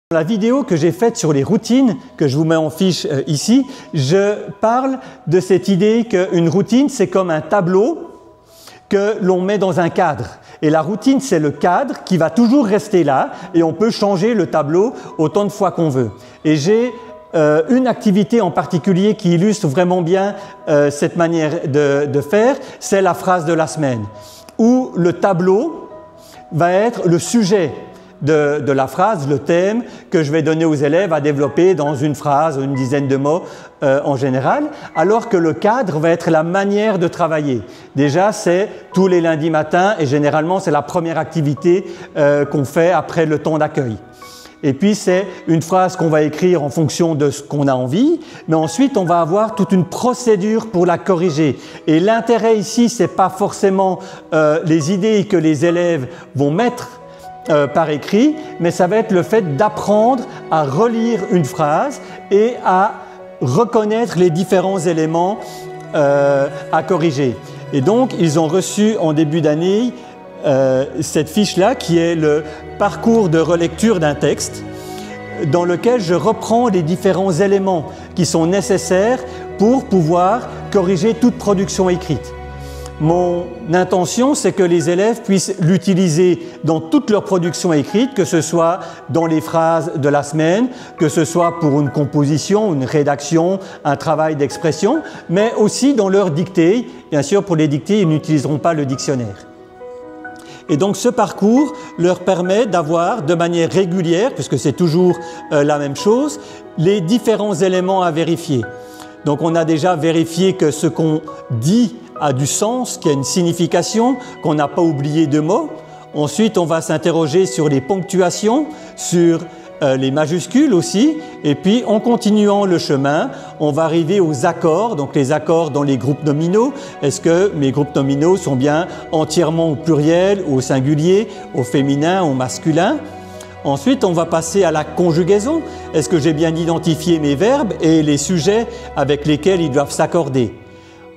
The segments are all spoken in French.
Dans la vidéo que j'ai faite sur les routines, que je vous mets en fiche ici, je parle de cette idée qu'une routine, c'est comme un tableau que l'on met dans un cadre. Et la routine, c'est le cadre qui va toujours rester là et on peut changer le tableau autant de fois qu'on veut. Et j'ai une activité en particulier qui illustre vraiment bien cette manière de faire, c'est la phrase de la semaine, où le tableau va être le sujet de la phrase, le thème que je vais donner aux élèves à développer dans une phrase, une dizaine de mots en général, alors que le cadre va être la manière de travailler. Déjà, c'est tous les lundis matins et généralement, c'est la première activité qu'on fait après le temps d'accueil. Et puis, c'est une phrase qu'on va écrire en fonction de ce qu'on a envie, mais ensuite, on va avoir toute une procédure pour la corriger. Et l'intérêt ici, c'est pas forcément les idées que les élèves vont mettre par écrit, mais ça va être le fait d'apprendre à relire une phrase et à reconnaître les différents éléments à corriger. Et donc, ils ont reçu en début d'année cette fiche-là qui est le parcours de relecture d'un texte dans lequel je reprends les différents éléments qui sont nécessaires pour pouvoir corriger toute production écrite. Mon intention, c'est que les élèves puissent l'utiliser dans toute leur production écrite, que ce soit dans les phrases de la semaine, que ce soit pour une composition, une rédaction, un travail d'expression, mais aussi dans leur dictée. Bien sûr, pour les dictées, ils n'utiliseront pas le dictionnaire. Et donc ce parcours leur permet d'avoir de manière régulière, puisque c'est toujours la même chose, les différents éléments à vérifier. Donc on a déjà vérifié que ce qu'on dit a du sens, qu'il y a une signification, qu'on n'a pas oublié de mots. Ensuite, on va s'interroger sur les ponctuations, sur les majuscules aussi. Et puis, en continuant le chemin, on va arriver aux accords, donc les accords dans les groupes nominaux. Est-ce que mes groupes nominaux sont bien entièrement au pluriel, au singulier, au féminin, au masculin? Ensuite, on va passer à la conjugaison. Est-ce que j'ai bien identifié mes verbes et les sujets avec lesquels ils doivent s'accorder?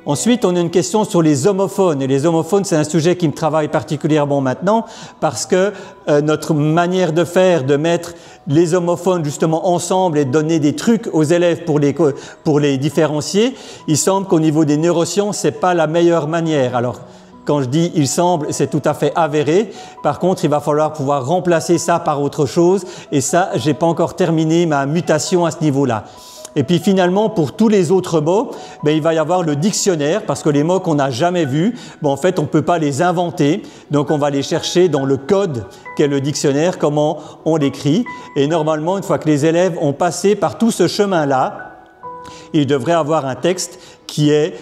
Ensuite, on a une question sur les homophones. Et les homophones, c'est un sujet qui me travaille particulièrement maintenant parce que notre manière de faire, de mettre les homophones justement ensemble et de donner des trucs aux élèves pour les différencier, il semble qu'au niveau des neurosciences, c'est pas la meilleure manière. Alors, quand je dis « il semble », c'est tout à fait avéré. Par contre, il va falloir pouvoir remplacer ça par autre chose. Et ça, j'ai pas encore terminé ma mutation à ce niveau-là. Et puis finalement, pour tous les autres mots, il va y avoir le dictionnaire, parce que les mots qu'on n'a jamais vus, en fait, on ne peut pas les inventer. Donc, on va les chercher dans le code qu'est le dictionnaire, comment on l'écrit. Et normalement, une fois que les élèves ont passé par tout ce chemin-là, ils devraient avoir un texte qui est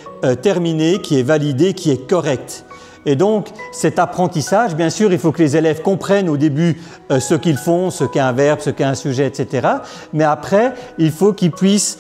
terminé, qui est validé, qui est correct. Et donc, cet apprentissage, bien sûr, il faut que les élèves comprennent au début ce qu'ils font, ce qu'est un verbe, ce qu'est un sujet, etc. Mais après, il faut qu'ils puissent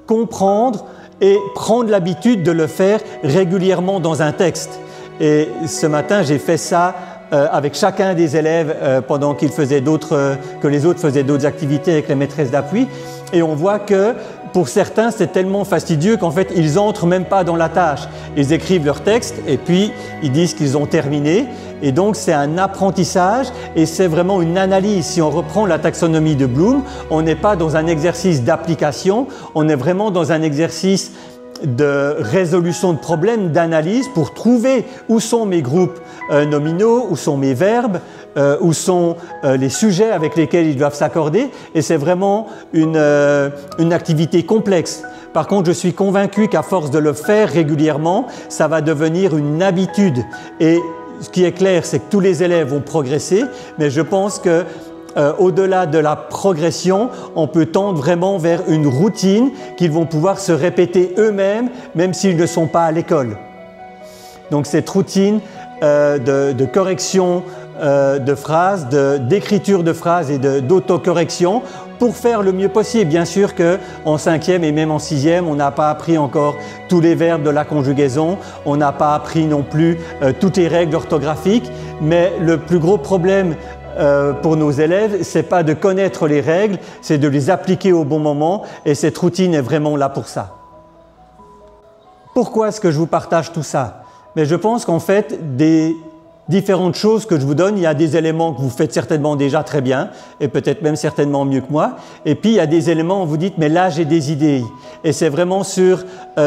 comprendre et prendre l'habitude de le faire régulièrement dans un texte. Et ce matin, j'ai fait ça avec chacun des élèves pendant qu'ils faisaient que les autres faisaient d'autres activités avec les maîtresses d'appui. Et on voit que pour certains, c'est tellement fastidieux qu'en fait, ils entrent même pas dans la tâche. Ils écrivent leur texte et puis ils disent qu'ils ont terminé. Et donc, c'est un apprentissage et c'est vraiment une analyse. Si on reprend la taxonomie de Bloom, on n'est pas dans un exercice d'application, on est vraiment dans un exercice de résolution de problèmes, d'analyse pour trouver où sont mes groupes nominaux, où sont mes verbes, où sont les sujets avec lesquels ils doivent s'accorder. Et c'est vraiment une activité complexe. Par contre, je suis convaincu qu'à force de le faire régulièrement, ça va devenir une habitude. Et ce qui est clair, c'est que tous les élèves vont progresser, mais je pense que au-delà de la progression, on peut tendre vraiment vers une routine qu'ils vont pouvoir se répéter eux-mêmes, même s'ils ne sont pas à l'école. Donc cette routine de correction de phrases, d'écriture de phrases et d'autocorrection pour faire le mieux possible. Bien sûr qu'en 5e et même en 6e, on n'a pas appris encore tous les verbes de la conjugaison, on n'a pas appris non plus toutes les règles orthographiques, mais le plus gros problème pour nos élèves, c'est pas de connaître les règles, c'est de les appliquer au bon moment et cette routine est vraiment là pour ça. Pourquoi est-ce que je vous partage tout ça? Mais je pense qu'en fait, des différentes choses que je vous donne. Il y a des éléments que vous faites certainement déjà très bien, et peut-être même certainement mieux que moi. Et puis, il y a des éléments où vous dites, mais là, j'ai des idées. Et c'est vraiment sur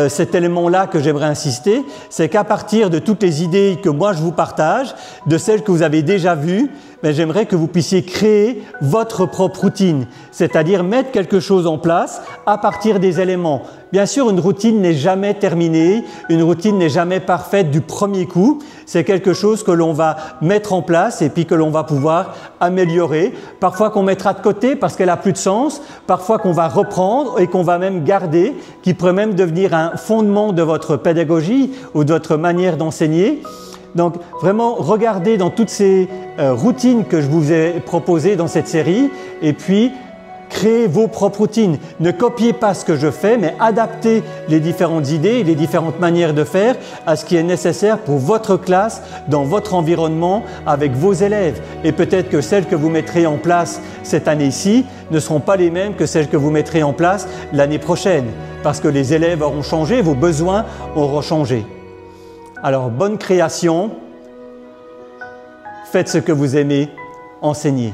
cet élément-là que j'aimerais insister. C'est qu'à partir de toutes les idées que moi, je vous partage, de celles que vous avez déjà vues, mais j'aimerais que vous puissiez créer votre propre routine, c'est-à-dire mettre quelque chose en place à partir des éléments. Bien sûr, une routine n'est jamais terminée, une routine n'est jamais parfaite du premier coup. C'est quelque chose que l'on va mettre en place et puis que l'on va pouvoir améliorer. Parfois qu'on mettra de côté parce qu'elle n'a plus de sens, parfois qu'on va reprendre et qu'on va même garder, qui pourrait même devenir un fondement de votre pédagogie ou de votre manière d'enseigner. Donc vraiment, regardez dans toutes ces routines que je vous ai proposées dans cette série et puis créez vos propres routines. Ne copiez pas ce que je fais, mais adaptez les différentes idées et les différentes manières de faire à ce qui est nécessaire pour votre classe, dans votre environnement, avec vos élèves. Et peut-être que celles que vous mettrez en place cette année-ci ne seront pas les mêmes que celles que vous mettrez en place l'année prochaine, parce que les élèves auront changé, vos besoins auront changé. Alors, bonne création, faites ce que vous aimez, enseignez.